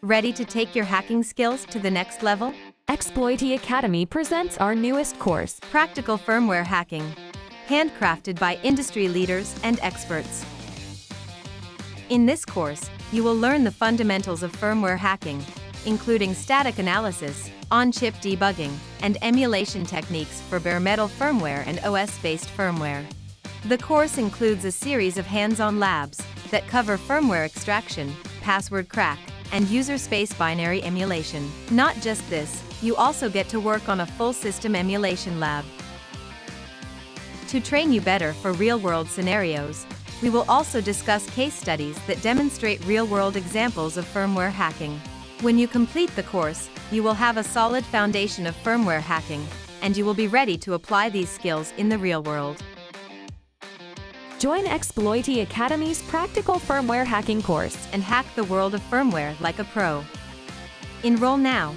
Ready to take your hacking skills to the next level? EXPLIoT Academy presents our newest course, Practical Firmware Hacking, handcrafted by industry leaders and experts. In this course, you will learn the fundamentals of firmware hacking, including static analysis, on-chip debugging, and emulation techniques for bare metal firmware and OS-based firmware. The course includes a series of hands-on labs that cover firmware extraction, password crack, and user space binary emulation. Not just this, you also get to work on a full system emulation lab. To train you better for real-world scenarios, we will also discuss case studies that demonstrate real-world examples of firmware hacking. When you complete the course, you will have a solid foundation of firmware hacking, and you will be ready to apply these skills in the real world. Join EXPLIoT Academy's Practical Firmware Hacking course And hack the world of firmware like a pro. Enroll now.